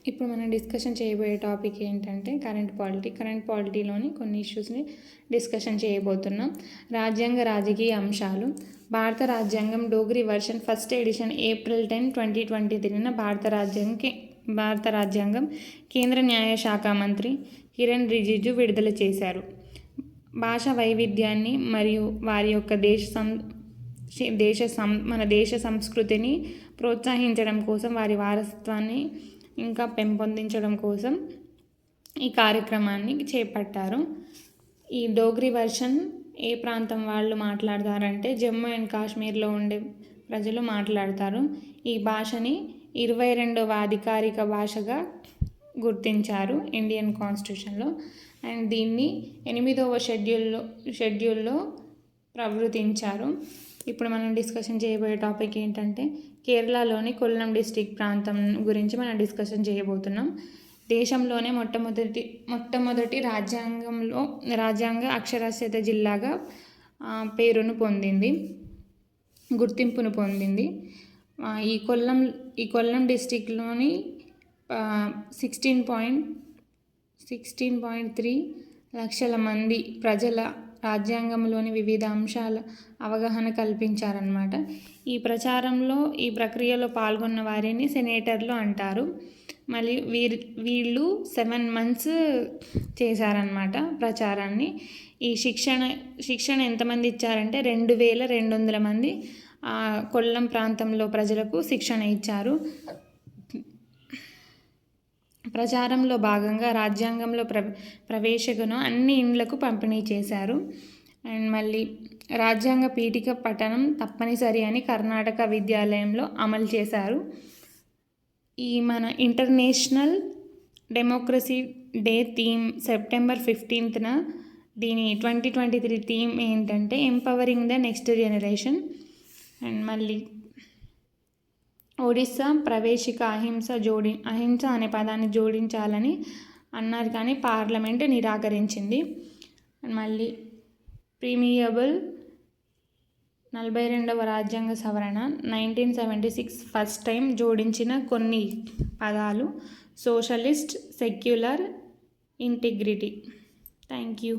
ఇప్పుడు మనం డిస్కషన్ చేయబోయే టాపిక్ ఏంటంటే కరెంట్ పాలిటీలోని కొన్ని ఇష్యూస్ని డిస్కషన్ చేయబోతున్నాం. రాజ్యాంగ రాజకీయ అంశాలు. భారత రాజ్యాంగం Dogri version first edition April 10, 2023 భారత రాజ్యాంగం కేంద్ర న్యాయశాఖ మంత్రి కిరణ్ రిజిజు విడుదల చేశారు. భాషా వైవిధ్యాన్ని మరియు వారి యొక్క మన దేశ సంస్కృతిని ప్రోత్సహించడం కోసం, వారి వారసత్వాన్ని ఇంకా పెంపొందించడం కోసం ఈ కార్యక్రమాన్ని చేపట్టారు. ఈ డోగ్రీ వర్షన్ ఏ ప్రాంతం వాళ్ళు మాట్లాడతారంటే జమ్మూ అండ్ కాశ్మీర్లో ఉండే ప్రజలు మాట్లాడతారు. ఈ భాషని 22వ అధికారిక భాషగా గుర్తించారు ఇండియన్ కాన్స్టిట్యూషన్లో. అండ్ దీన్ని 8వ షెడ్యూల్లో ప్రవృతించారు. ఇప్పుడు మనం డిస్కషన్ చేయబోయే టాపిక్ ఏంటంటే కేరళలోని కొల్లం డిస్ట్రిక్ట్ ప్రాంతం గురించి మనం డిస్కషన్ చేయబోతున్నాం. దేశంలోనే మొట్టమొదటి రాజ్యాంగ అక్షరాస్యత జిల్లాగా గుర్తింపును పొందింది. ఈ కొల్లం డిస్ట్రిక్ట్లోని 16.3 లక్షల మంది ప్రజల రాజ్యాంగంలోని వివిధ అంశాల అవగాహన కల్పించారన్నమాట. ఈ ప్రక్రియలో పాల్గొన్న వారిని సెనేటర్లు అంటారు. మళ్ళీ వీళ్ళు 7 months చేశారన్నమాట ప్రచారాన్ని. ఈ శిక్షణ ఎంతమంది ఇచ్చారంటే 2200 మంది కొల్లం ప్రాంతంలో ప్రజలకు శిక్షణ ఇచ్చారు. ప్రచారంలో భాగంగా రాజ్యాంగంలో ప్రవేశికను అన్ని ఇండ్లకు పంపిణీ చేశారు. అండ్ మళ్ళీ రాజ్యాంగ పీఠిక పఠనం తప్పనిసరి అని కర్ణాటక విద్యాలయంలో అమలు చేశారు. ఈ మన international democracy day theme September 15th దీని 2023 థీమ్ ఏంటంటే empowering the next generation. And మళ్ళీ ఒడిస్సా ప్రవేశిక అహింస అనే పదాన్ని జోడించాలని అన్నారు, కానీ పార్లమెంట్ నిరాకరించింది. మళ్ళీ ప్రీమియబుల్ 42వ రాజ్యాంగ సవరణ 1976 ఫస్ట్ టైం జోడించిన కొన్ని పదాలు socialist, secular, integrity. Thank you.